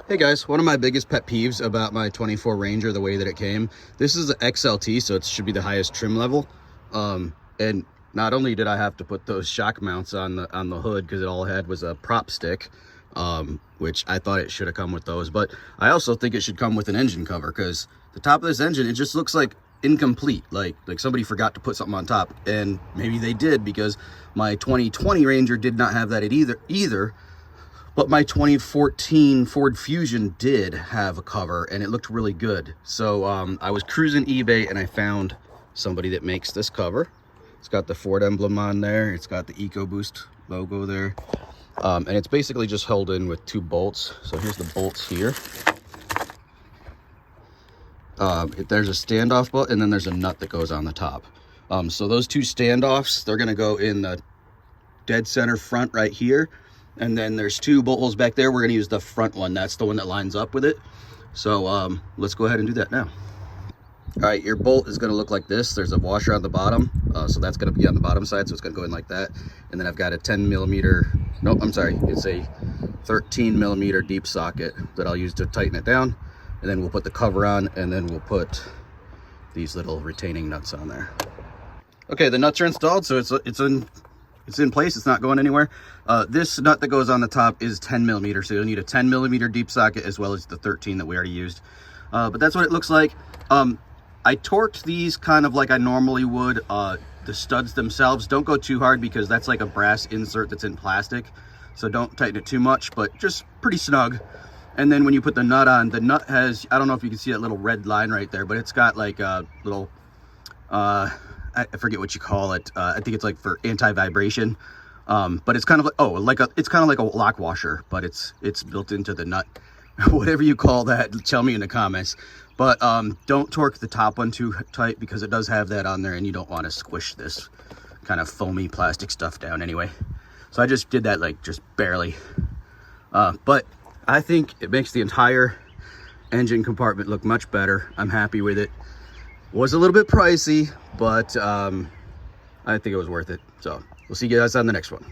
Hey guys, one of my biggest pet peeves about my 24 Ranger, the way that it came, this is the XLT, so it should be the highest trim level. And not only did I have to put those shock mounts on the hood because it all had was a prop stick, which I thought it should have come with those, but I also think it should come with an engine cover because the top of this engine, it just looks like incomplete, like somebody forgot to put something on top, and maybe they did because my 2020 Ranger did not have that either. But my 2014 Ford Fusion did have a cover and it looked really good. So I was cruising eBay and I found somebody that makes this cover. It's got the Ford emblem on there. It's got the EcoBoost logo there. And it's basically just held in with 2 bolts. So here's the bolts here. There's a standoff bolt and then there's a nut that goes on the top. So those 2 standoffs, they're gonna go in the dead center front right here. And then there's 2 bolt holes back there. We're going to use the front one. That's the one that lines up with it. So let's go ahead and do that now. All right, your bolt is going to look like this. There's a washer on the bottom. So that's going to be on the bottom side. So it's going to go in like that. And then I've got a 10 millimeter, nope, I'm sorry. It's a 13 millimeter deep socket that I'll use to tighten it down. And then we'll put the cover on and then we'll put these little retaining nuts on there. Okay, the nuts are installed. So it's in place, it's not going anywhere. This nut that goes on the top is 10 millimeters, so you'll need a 10 millimeter deep socket as well as the 13 that we already used. But that's what it looks like. I torqued these kind of like I normally would. The studs themselves, don't go too hard because that's like a brass insert that's in plastic. So don't tighten it too much, but just pretty snug. And then when you put the nut on, the nut has, I don't know if you can see that little red line right there, but it's got like a little, I forget what you call it. I think it's like for anti-vibration, but it's kind of like, it's kind of like a lock washer, but it's built into the nut. Whatever you call that, tell me in the comments. But don't torque the top one too tight because it does have that on there, and you don't want to squish this kind of foamy plastic stuff down anyway. So I just did that like just barely. But I think it makes the entire engine compartment look much better. I'm happy with it. Was a little bit pricey, but I think it was worth it. So we'll see you guys on the next one.